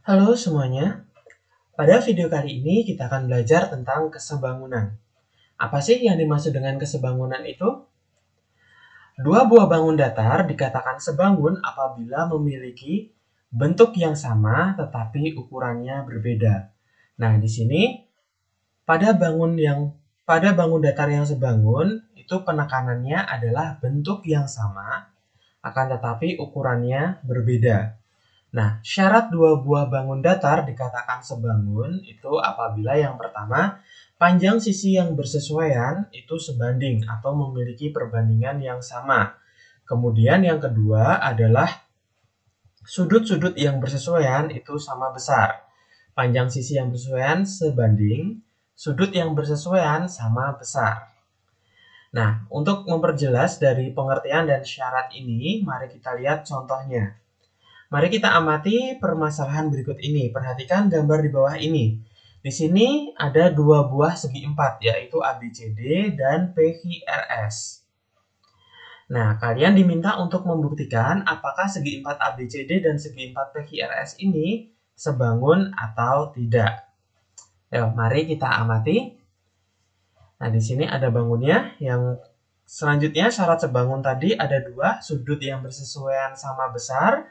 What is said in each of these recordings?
Halo semuanya, pada video kali ini kita akan belajar tentang kesebangunan. Apa sih yang dimaksud dengan kesebangunan itu? Dua buah bangun datar dikatakan sebangun apabila memiliki bentuk yang sama tetapi ukurannya berbeda. Nah, di sini pada bangun datar yang sebangun itu penekanannya adalah bentuk yang sama akan tetapi ukurannya berbeda. Nah, syarat dua buah bangun datar dikatakan sebangun itu apabila yang pertama, panjang sisi yang bersesuaian itu sebanding atau memiliki perbandingan yang sama. Kemudian yang kedua adalah sudut-sudut yang bersesuaian itu sama besar. Panjang sisi yang bersesuaian sebanding, sudut yang bersesuaian sama besar. Nah, untuk memperjelas dari pengertian dan syarat ini, mari kita lihat contohnya. Mari kita amati permasalahan berikut ini. Perhatikan gambar di bawah ini. Di sini ada dua buah segi empat, yaitu ABCD dan PQRS. Nah, kalian diminta untuk membuktikan apakah segi empat ABCD dan segi empat PQRS ini sebangun atau tidak. Yuk, mari kita amati. Nah, di sini ada bangunnya. Yang selanjutnya syarat sebangun tadi ada dua, sudut yang bersesuaian sama besar,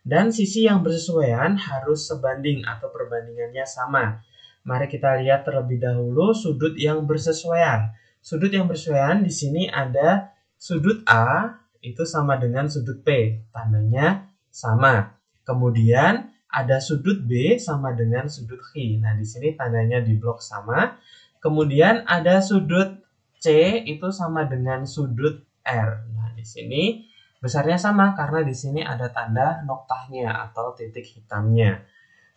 dan sisi yang bersesuaian harus sebanding atau perbandingannya sama. Mari kita lihat terlebih dahulu sudut yang bersesuaian. Sudut yang bersesuaian di sini ada sudut A itu sama dengan sudut P, tandanya sama. Kemudian ada sudut B sama dengan sudut Q. Nah, di sini tandanya di blok sama. Kemudian ada sudut C itu sama dengan sudut R. Nah, di sini besarnya sama karena di sini ada tanda noktahnya atau titik hitamnya.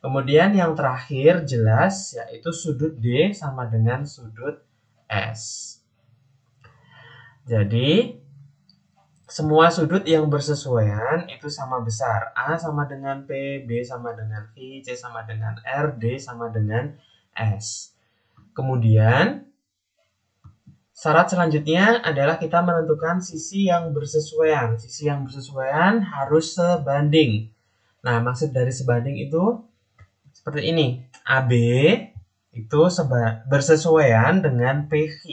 Kemudian yang terakhir jelas yaitu sudut D sama dengan sudut S. Jadi semua sudut yang bersesuaian itu sama besar. A sama dengan P, B sama dengan Q, C sama dengan R, D sama dengan S. Kemudian syarat selanjutnya adalah kita menentukan sisi yang bersesuaian. Sisi yang bersesuaian harus sebanding. Nah, maksud dari sebanding itu seperti ini. AB itu bersesuaian dengan PQ.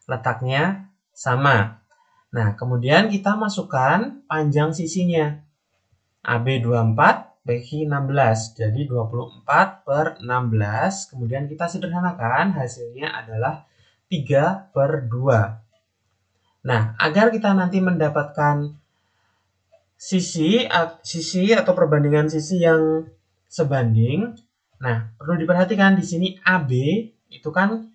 Letaknya sama. Nah, kemudian kita masukkan panjang sisinya. AB 24, PQ 16. Jadi 24/16. Kemudian kita sederhanakan, hasilnya adalah 3/2. Nah, agar kita nanti mendapatkan sisi atau perbandingan sisi yang sebanding, nah perlu diperhatikan di sini AB itu kan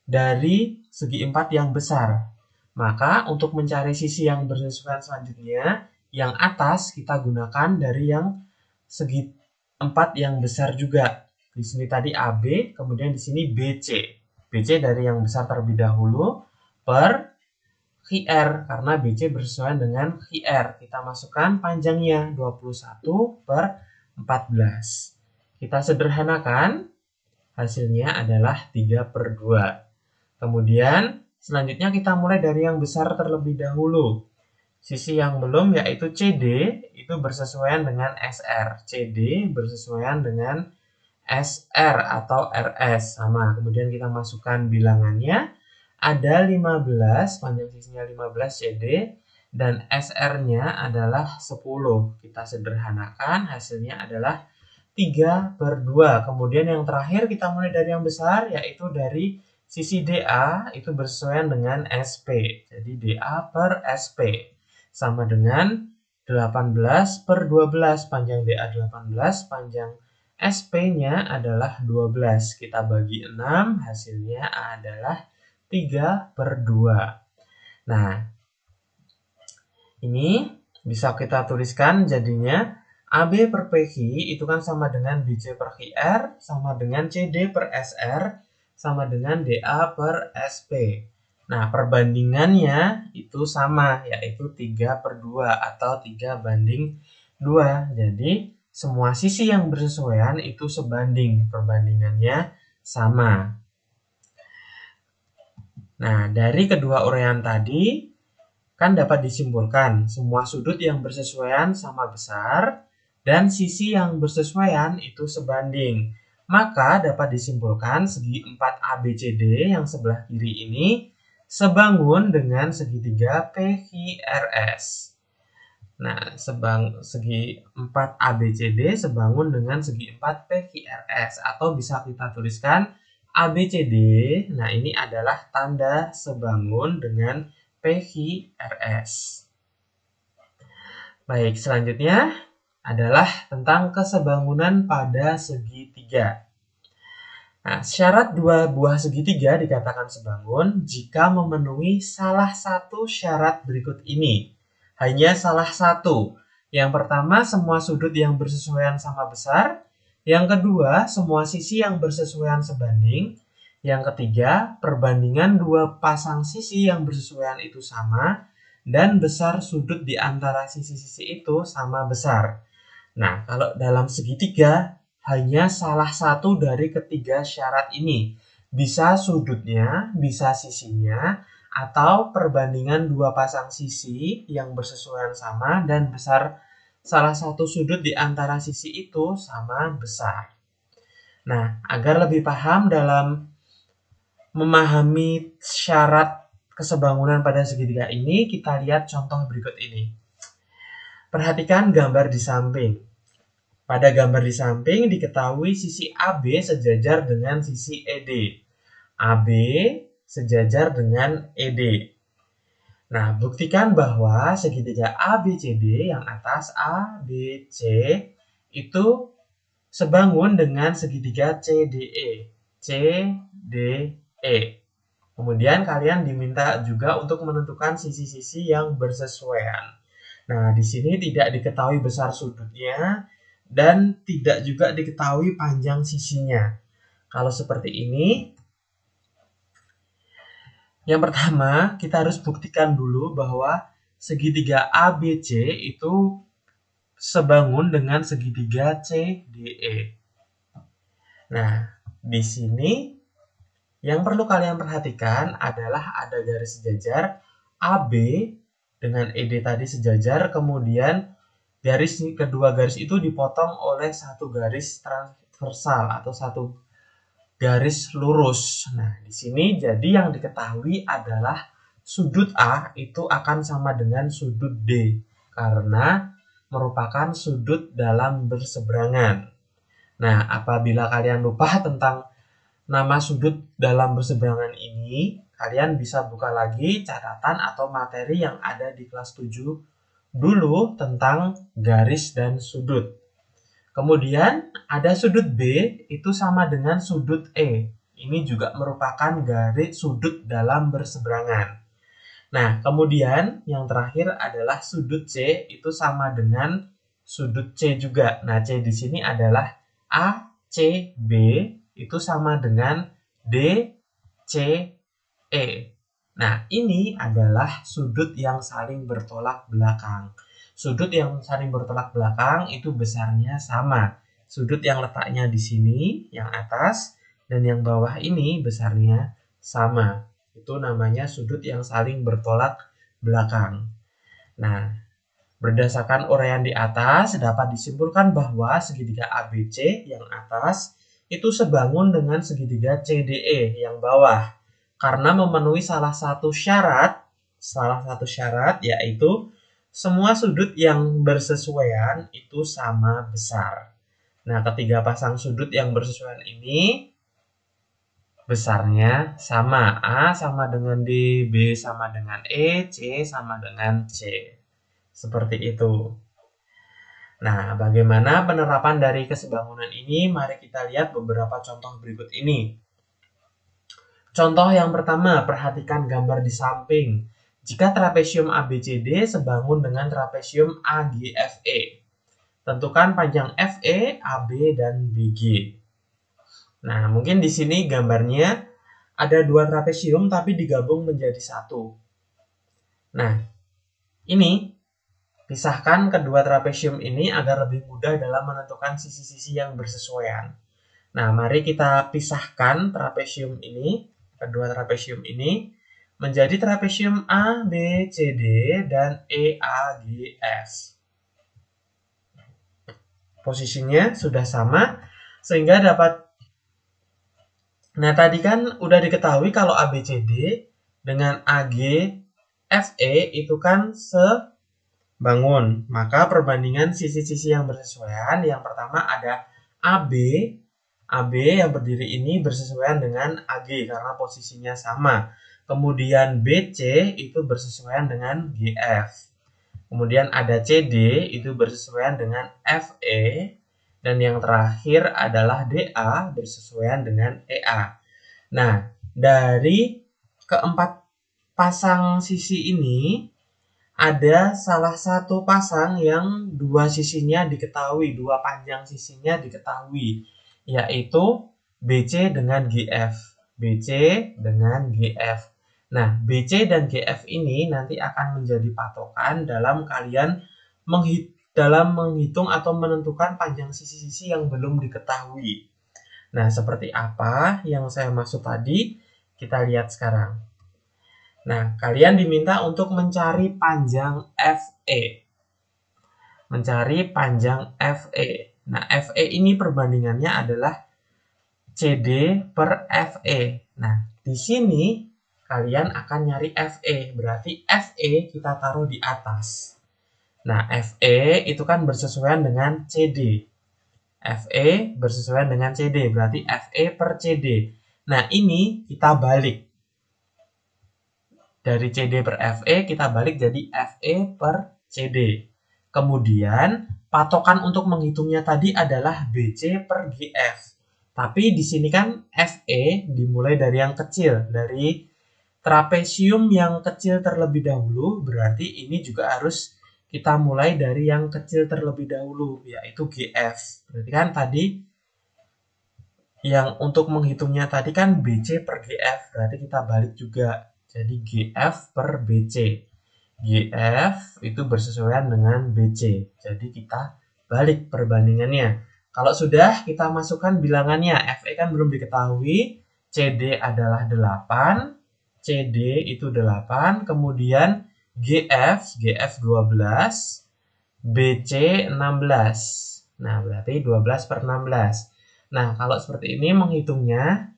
dari segi 4 yang besar. Maka untuk mencari sisi yang bersesuaian selanjutnya, yang atas kita gunakan dari yang segi 4 yang besar juga. Di sini tadi AB, kemudian di sini BC. BC dari yang besar terlebih dahulu per QR karena BC bersesuaian dengan QR. Kita masukkan panjangnya 21/14. Kita sederhanakan, hasilnya adalah 3/2. Kemudian selanjutnya kita mulai dari yang besar terlebih dahulu. Sisi yang belum yaitu CD itu bersesuaian dengan SR. CD bersesuaian dengan SR atau RS sama. Kemudian kita masukkan bilangannya. Ada 15, panjang sisinya 15 CD dan SR-nya adalah 10. Kita sederhanakan, hasilnya adalah 3/2. Kemudian yang terakhir kita mulai dari yang besar yaitu dari sisi DA itu bersesuaian dengan SP. Jadi DA per SP sama dengan 18/12. Panjang DA 18, panjang SP-nya adalah 12. Kita bagi 6, hasilnya adalah 3/2. Nah, ini bisa kita tuliskan jadinya AB per PQ itu kan sama dengan BC per QR, sama dengan CD per SR, sama dengan DA per SP. Nah, perbandingannya itu sama, yaitu 3/2 atau 3/2. Jadi, semua sisi yang bersesuaian itu sebanding, perbandingannya sama. Nah, dari kedua uraian tadi, kan dapat disimpulkan semua sudut yang bersesuaian sama besar, dan sisi yang bersesuaian itu sebanding. Maka dapat disimpulkan segi 4 ABCD yang sebelah kiri ini sebangun dengan segitiga PQRS. Nah, segi 4 ABCD sebangun dengan segi 4 PQRS, atau bisa kita tuliskan ABCD. Nah, ini adalah tanda sebangun dengan PQRS. Baik, selanjutnya adalah tentang kesebangunan pada segitiga. Nah, syarat dua buah segitiga dikatakan sebangun jika memenuhi salah satu syarat berikut ini. Hanya salah satu. Yang pertama, semua sudut yang bersesuaian sama besar. Yang kedua, semua sisi yang bersesuaian sebanding. Yang ketiga, perbandingan dua pasang sisi yang bersesuaian itu sama. Dan besar sudut di antara sisi-sisi itu sama besar. Nah, kalau dalam segitiga, hanya salah satu dari ketiga syarat ini. Bisa sudutnya, bisa sisinya, atau perbandingan dua pasang sisi yang bersesuaian sama dan besar salah satu sudut di antara sisi itu sama besar. Nah, agar lebih paham dalam memahami syarat kesebangunan pada segitiga ini, kita lihat contoh berikut ini. Perhatikan gambar di samping. Pada gambar di samping diketahui sisi AB sejajar dengan sisi ED. AB sejajar dengan ED. Nah, buktikan bahwa segitiga ABCD yang atas ABC itu sebangun dengan segitiga CDE. CDE. Kemudian kalian diminta juga untuk menentukan sisi-sisi yang bersesuaian. Nah, di sini tidak diketahui besar sudutnya dan tidak juga diketahui panjang sisinya. Kalau seperti ini, yang pertama kita harus buktikan dulu bahwa segitiga ABC itu sebangun dengan segitiga CDE. Nah, di sini yang perlu kalian perhatikan adalah ada garis sejajar AB dengan ED tadi sejajar, kemudian kedua garis itu dipotong oleh satu garis transversal atau satu garis lurus. Nah, di sini jadi yang diketahui adalah sudut A itu akan sama dengan sudut D karena merupakan sudut dalam berseberangan. Nah, apabila kalian lupa tentang nama sudut dalam berseberangan ini, kalian bisa buka lagi catatan atau materi yang ada di kelas 7 dulu tentang garis dan sudut. Kemudian ada sudut B itu sama dengan sudut E. Ini juga merupakan garis sudut dalam berseberangan. Nah, kemudian yang terakhir adalah sudut C itu sama dengan sudut C juga. Nah, C di sini adalah ACB itu sama dengan DCE. Nah, ini adalah sudut yang saling bertolak belakang. Sudut yang saling bertolak belakang itu besarnya sama. Sudut yang letaknya di sini, yang atas, dan yang bawah ini besarnya sama. Itu namanya sudut yang saling bertolak belakang. Nah, berdasarkan uraian di atas, dapat disimpulkan bahwa segitiga ABC yang atas itu sebangun dengan segitiga CDE yang bawah karena memenuhi salah satu syarat yaitu semua sudut yang bersesuaian itu sama besar. Nah, ketiga pasang sudut yang bersesuaian ini besarnya sama. A sama dengan D, B sama dengan E, C sama dengan C. Seperti itu. Nah, bagaimana penerapan dari kesebangunan ini? Mari kita lihat beberapa contoh berikut ini. Contoh yang pertama, perhatikan gambar di samping. Jika trapesium ABCD sebangun dengan trapesium AGFE. Tentukan panjang FE, AB, dan BG. Nah, mungkin di sini gambarnya ada dua trapesium tapi digabung menjadi satu. Nah, ini pisahkan kedua trapesium ini agar lebih mudah dalam menentukan sisi-sisi yang bersesuaian. Nah, mari kita pisahkan trapesium ini, kedua trapesium ini, menjadi trapesium A, B, C, D, dan E, A, G, F. posisinya sudah sama sehingga dapat. Nah, tadi kan udah diketahui kalau ABCD dengan AG FE itu kan sebangun. Maka perbandingan sisi-sisi yang bersesuaian, yang pertama ada AB. AB yang berdiri ini bersesuaian dengan AG karena posisinya sama. Kemudian BC itu bersesuaian dengan GF. Kemudian ada CD itu bersesuaian dengan FE. Dan yang terakhir adalah DA bersesuaian dengan EA. Nah, dari keempat pasang sisi ini, ada salah satu pasang yang dua sisinya diketahui, dua panjang sisinya diketahui, yaitu BC dengan GF. BC dengan GF. Nah, BC dan GF ini nanti akan menjadi patokan dalam kalian menghitung atau menentukan panjang sisi-sisi yang belum diketahui. Nah, seperti apa yang saya maksud tadi, kita lihat sekarang. Nah, kalian diminta untuk mencari panjang FE. Mencari panjang FE. Nah, FE ini perbandingannya adalah CD per FE. Nah, di sini kalian akan nyari FE. Berarti FE kita taruh di atas. Nah, FE itu kan bersesuaian dengan CD. FE bersesuaian dengan CD, berarti FE per CD. Nah, ini kita balik. Dari CD per FE, kita balik jadi FE per CD. Kemudian, patokan untuk menghitungnya tadi adalah BC per GF. Tapi di sini kan FE dimulai dari yang kecil, dari trapesium yang kecil terlebih dahulu, berarti ini juga harus kita mulai dari yang kecil terlebih dahulu, yaitu GF. Berarti kan tadi yang untuk menghitungnya tadi kan BC per GF, berarti kita balik juga. Jadi GF per BC. GF itu bersesuaian dengan BC. Jadi kita balik perbandingannya. Kalau sudah kita masukkan bilangannya, FE kan belum diketahui, CD adalah 8, CD itu 8, kemudian GF 12, BC 16. Nah, berarti 12 per 16. Nah, kalau seperti ini menghitungnya,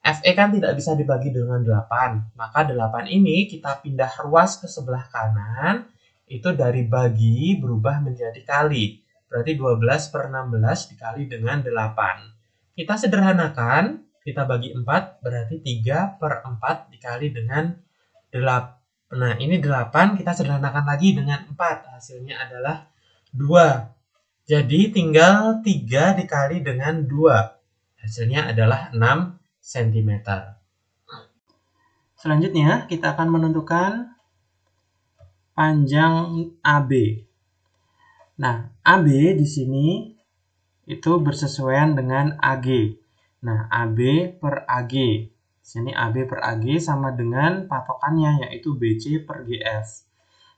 FE kan tidak bisa dibagi dengan 8. Maka 8 ini kita pindah ruas ke sebelah kanan, itu dari bagi berubah menjadi kali. Berarti 12 per 16 dikali dengan 8. Kita sederhanakan, kita bagi 4, berarti 3 per 4 dikali dengan 8. Nah, ini 8, kita sederhanakan lagi dengan 4. Hasilnya adalah 2. Jadi, tinggal 3 dikali dengan 2. Hasilnya adalah 6 cm. Selanjutnya, kita akan menentukan panjang AB. Nah, AB di sini itu bersesuaian dengan AG. Nah, AB per AG. Sini AB per AG sama dengan patokannya yaitu BC per GF.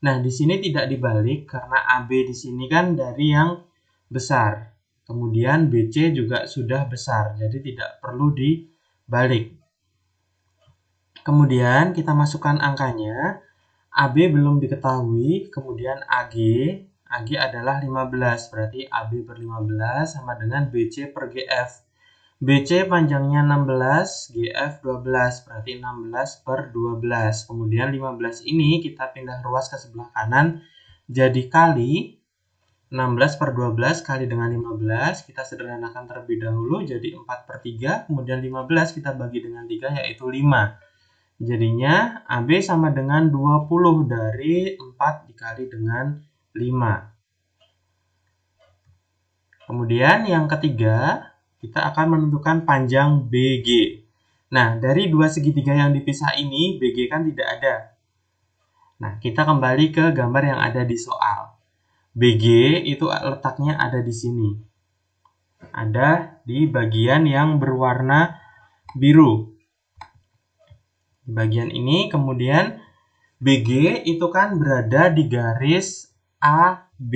Nah, di sini tidak dibalik karena AB di sini kan dari yang besar. Kemudian BC juga sudah besar, jadi tidak perlu dibalik. Kemudian kita masukkan angkanya. AB belum diketahui, kemudian AG adalah 15, berarti AB per 15 sama dengan BC per GF. BC panjangnya 16, GF 12, berarti 16 per 12. Kemudian 15 ini kita pindah ruas ke sebelah kanan, jadi kali 16 per 12 kali dengan 15, kita sederhanakan terlebih dahulu, jadi 4 per 3, kemudian 15 kita bagi dengan 3, yaitu 5. Jadinya AB sama dengan 20 dari 4 dikali dengan 5. Kemudian yang ketiga, kita akan menentukan panjang BG. Nah, dari dua segitiga yang dipisah ini, BG kan tidak ada. Nah, kita kembali ke gambar yang ada di soal. BG itu letaknya ada di sini. Ada di bagian yang berwarna biru. Di bagian ini, kemudian BG itu kan berada di garis AB.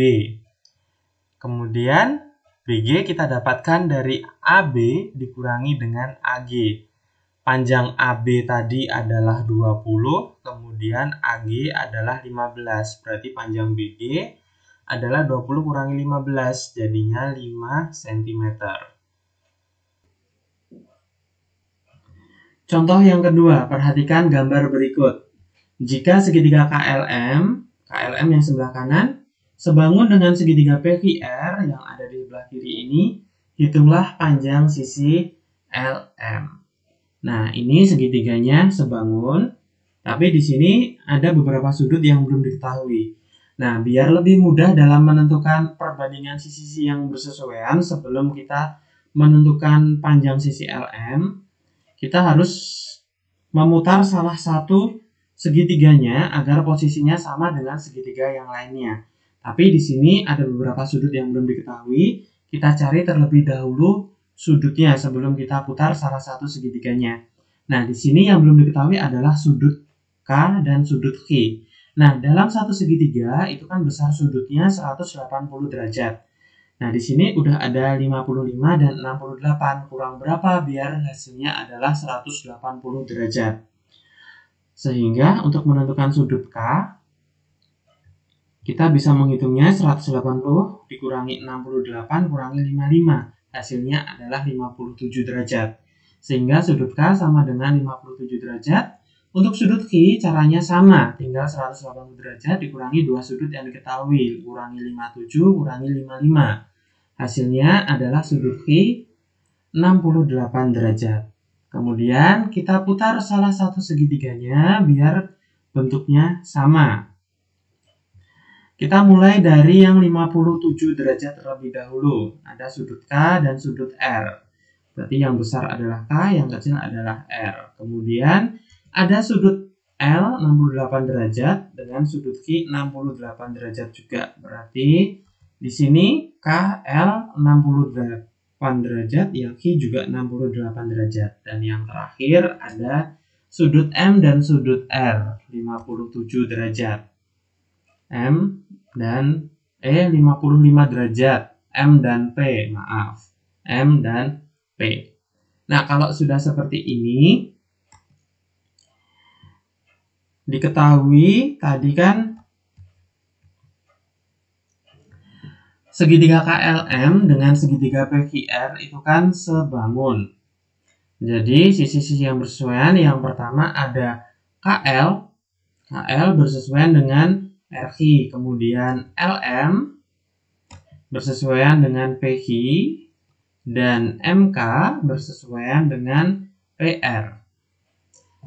Kemudian BG kita dapatkan dari AB dikurangi dengan AG. Panjang AB tadi adalah 20, kemudian AG adalah 15. Berarti panjang BG adalah 20 kurangi 15, jadinya 5 cm. Contoh yang kedua, perhatikan gambar berikut. Jika segitiga KLM yang sebelah kanan, sebangun dengan segitiga PQR yang ada di sebelah kiri ini, hitunglah panjang sisi LM. Nah, ini segitiganya sebangun, tapi di sini ada beberapa sudut yang belum diketahui. Nah, biar lebih mudah dalam menentukan perbandingan sisi yang bersesuaian sebelum kita menentukan panjang sisi LM, kita harus memutar salah satu segitiganya agar posisinya sama dengan segitiga yang lainnya. Tapi di sini ada beberapa sudut yang belum diketahui. Kita cari terlebih dahulu sudutnya sebelum kita putar salah satu segitiganya. Nah, di sini yang belum diketahui adalah sudut K dan sudut Q. Nah, dalam satu segitiga itu kan besar sudutnya 180 derajat. Nah, di sini udah ada 55 dan 68. Kurang berapa biar hasilnya adalah 180 derajat. Sehingga untuk menentukan sudut K, kita bisa menghitungnya 180 dikurangi 68 kurangi 55. Hasilnya adalah 57 derajat. Sehingga sudut K sama dengan 57 derajat. Untuk sudut Q caranya sama, tinggal 180 derajat dikurangi dua sudut yang diketahui, kurangi 57 kurangi 55. Hasilnya adalah sudut Q 68 derajat. Kemudian kita putar salah satu segitiganya biar bentuknya sama. Kita mulai dari yang 57 derajat terlebih dahulu. Ada sudut K dan sudut R. Berarti yang besar adalah K, yang kecil adalah R. Kemudian ada sudut L 68 derajat dengan sudut Q 68 derajat juga. Berarti di sini KL 68 derajat, yang Q juga 68 derajat. Dan yang terakhir ada sudut M dan sudut R 57 derajat. M dan 55 derajat. M dan P, maaf. M dan P. Nah, kalau sudah seperti ini, diketahui tadi kan segitiga KLM dengan segitiga PQR itu kan sebangun. Jadi sisi-sisi yang bersesuaian yang pertama ada KL bersesuaian dengan RQ, kemudian LM bersesuaian dengan PQ, dan MK bersesuaian dengan PR.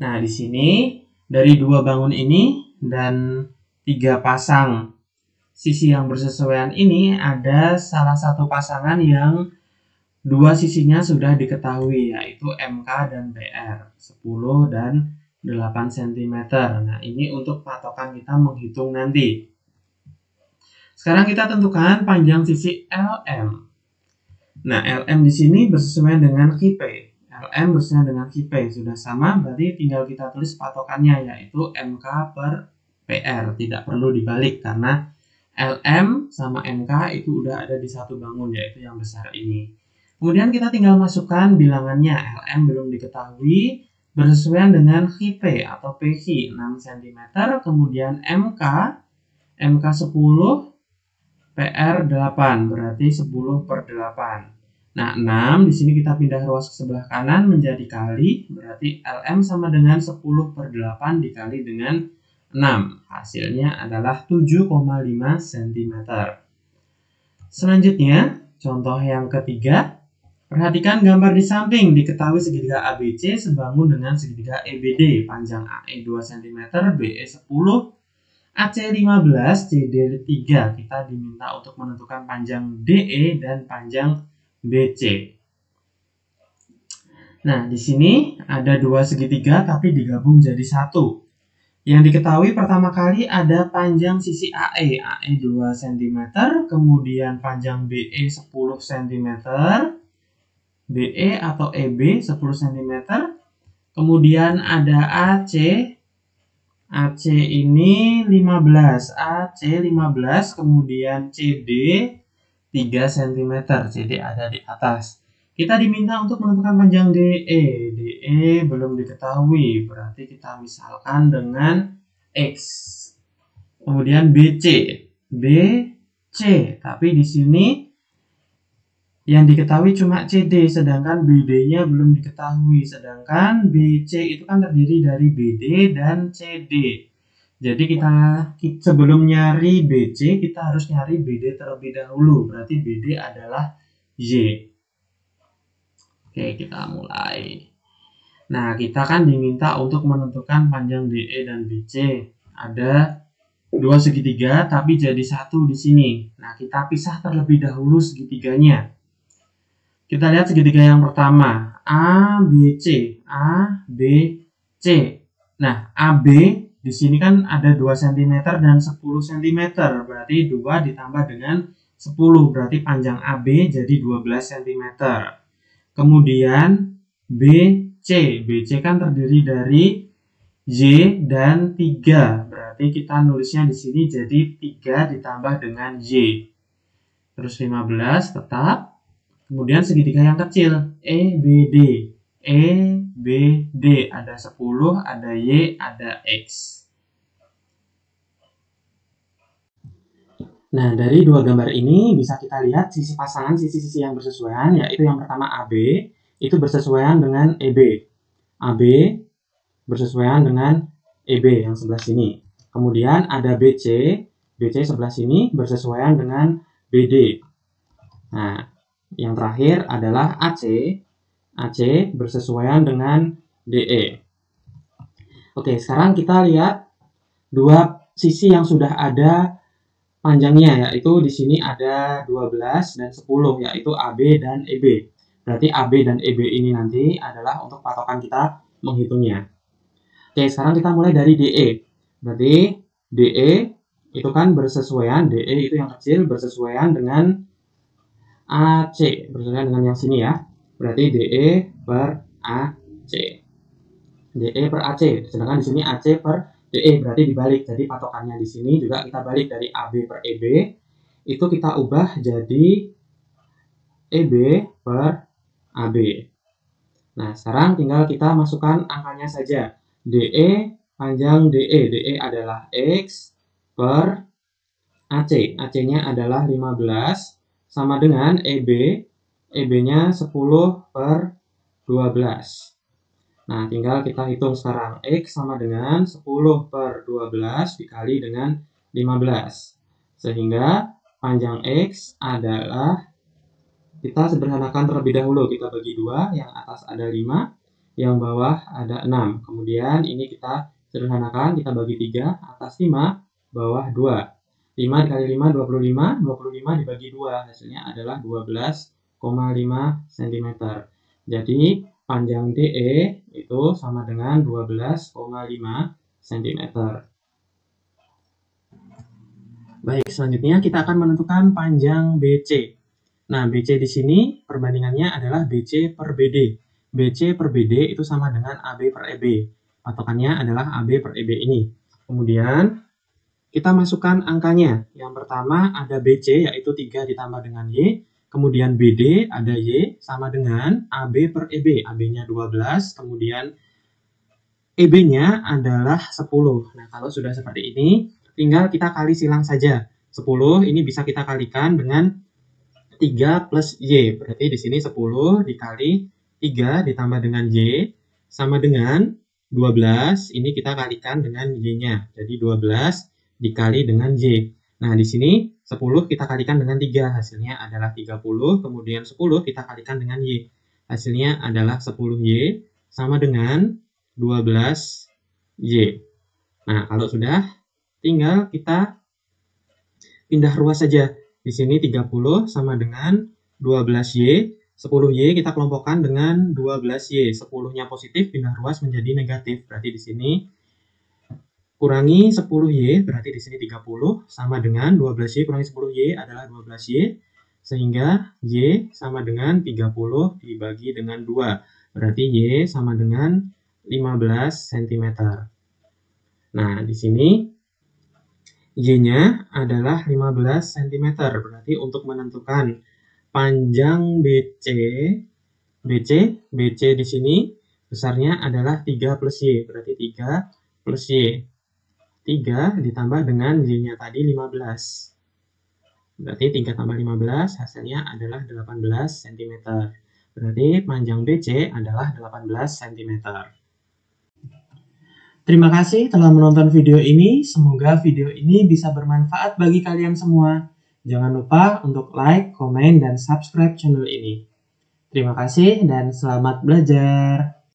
Nah, di sini dari dua bangun ini dan tiga pasang sisi yang bersesuaian ini, ada salah satu pasangan yang dua sisinya sudah diketahui, yaitu MK dan PR 10 dan 8 cm. Nah, ini untuk patokan kita menghitung nanti. Sekarang kita tentukan panjang sisi LM. Nah, LM di sini bersesuaian dengan QP. LM bersesuaian dengan QP. Sudah sama, berarti tinggal kita tulis patokannya, yaitu MK per PR. Tidak perlu dibalik, karena LM sama MK itu udah ada di satu bangun, yaitu yang besar ini. Kemudian kita tinggal masukkan bilangannya. LM belum diketahui, bersesuaian dengan QP atau PQ 6 cm. Kemudian MK 10, PR 8, berarti 10 per 8. Nah, 6 di sini kita pindah ruas ke sebelah kanan menjadi kali, berarti LM sama dengan 10 per 8 dikali dengan 6. Hasilnya adalah 7,5 cm. Selanjutnya, contoh yang ketiga. Perhatikan gambar di samping. Diketahui segitiga ABC sebangun dengan segitiga EBD. Panjang AE 2 cm, BE 10, AC 15, CD 3. Kita diminta untuk menentukan panjang DE dan panjang BC. Nah, di sini ada dua segitiga tapi digabung jadi satu. Yang diketahui pertama kali ada panjang sisi AE 2 cm, kemudian panjang BE 10 cm, BE atau EB 10 cm, kemudian ada AC ini 15, AC 15, kemudian CD 3 cm, CD ada di atas. Kita diminta untuk menentukan panjang DE. DE belum diketahui, berarti kita misalkan dengan X. Kemudian BC. B C, tapi di sini yang diketahui cuma CD, sedangkan BD-nya belum diketahui. Sedangkan BC itu kan terdiri dari BD dan CD. Jadi kita sebelum nyari BC, kita harus nyari BD terlebih dahulu. Berarti BD adalah Y. Oke, kita mulai. Nah, kita kan diminta untuk menentukan panjang DE dan BC. Ada dua segitiga, tapi jadi satu di sini. Nah, kita pisah terlebih dahulu segitiganya. Kita lihat segitiga yang pertama, ABC, ABC. Nah, AB di sini kan ada 2 cm dan 10 cm, berarti 2 ditambah dengan 10, berarti panjang AB jadi 12 cm. Kemudian BC, BC kan terdiri dari Y dan 3, berarti kita nulisnya di sini jadi 3 ditambah dengan Y. Terus 15 tetap. Kemudian segitiga yang kecil, EBD. EBD ada 10, ada Y, ada X. Nah, dari dua gambar ini bisa kita lihat sisi pasangan sisi-sisi yang bersesuaian, yaitu yang pertama AB itu bersesuaian dengan EB. AB bersesuaian dengan EB yang sebelah sini. Kemudian ada BC, BC sebelah sini bersesuaian dengan BD. Nah, yang terakhir adalah AC, AC bersesuaian dengan DE. Oke, sekarang kita lihat dua sisi yang sudah ada panjangnya, yaitu di sini ada 12 dan 10, yaitu AB dan EB. Berarti AB dan EB ini nanti adalah untuk patokan kita menghitungnya. Oke, sekarang kita mulai dari DE. Berarti DE itu kan bersesuaian, DE itu yang kecil bersesuaian dengan AC, bersesuaian dengan yang sini ya. Berarti DE per AC. DE per AC, sedangkan di sini AC per DE, berarti dibalik. Jadi patokannya di sini juga kita balik dari AB per EB, itu kita ubah jadi EB per AB. Nah, sekarang tinggal kita masukkan angkanya saja. DE, panjang DE, DE adalah X per AC, AC-nya adalah 15, sama dengan EB, EB-nya 10 per 12. Nah, tinggal kita hitung sekarang. X sama dengan 10 per 12 dikali dengan 15. Sehingga panjang X adalah, kita sederhanakan terlebih dahulu. Kita bagi 2, yang atas ada 5, yang bawah ada 6. Kemudian ini kita sederhanakan, kita bagi 3, atas 5, bawah 2. 5 dikali 5, 25, 25 dibagi 2, hasilnya adalah 12,5 cm. Jadi, panjang DE itu sama dengan 12,5 cm. Baik, selanjutnya kita akan menentukan panjang BC. Nah, BC di sini perbandingannya adalah BC per BD. BC per BD itu sama dengan AB per EB. Patokannya adalah AB per EB ini. Kemudian, kita masukkan angkanya. Yang pertama ada BC, yaitu 3 ditambah dengan Y. Kemudian BD ada Y, sama dengan AB per EB. AB-nya 12, kemudian EB-nya adalah 10. Nah, kalau sudah seperti ini, tinggal kita kali silang saja. 10 ini bisa kita kalikan dengan 3 plus Y. Berarti di sini 10 dikali 3 ditambah dengan Y, sama dengan 12. Ini kita kalikan dengan Y-nya. Jadi 12 dikali dengan Y. Nah, di sini 10 kita kalikan dengan 3, hasilnya adalah 30, kemudian 10 kita kalikan dengan Y. Hasilnya adalah 10Y, sama dengan 12Y. Nah, kalau sudah, tinggal kita pindah ruas saja. Di sini 30 sama dengan 12Y, 10Y kita kelompokkan dengan 12Y. 10-nya positif, pindah ruas menjadi negatif. Berarti di sini kurangi 10Y, berarti di sini 30, sama dengan 12Y kurangi 10Y adalah 12Y, sehingga Y sama dengan 30 dibagi dengan 2. Berarti Y sama dengan 15 cm. Nah, di sini Y-nya adalah 15 cm. Berarti untuk menentukan panjang BC di sini besarnya adalah 3 plus Y. Berarti 3 plus Y. 3 ditambah dengan Y-nya tadi 15. Berarti 3 tambah 15 hasilnya adalah 18 cm. Berarti panjang BC adalah 18 cm. Terima kasih telah menonton video ini. Semoga video ini bisa bermanfaat bagi kalian semua. Jangan lupa untuk like, komen, dan subscribe channel ini. Terima kasih dan selamat belajar.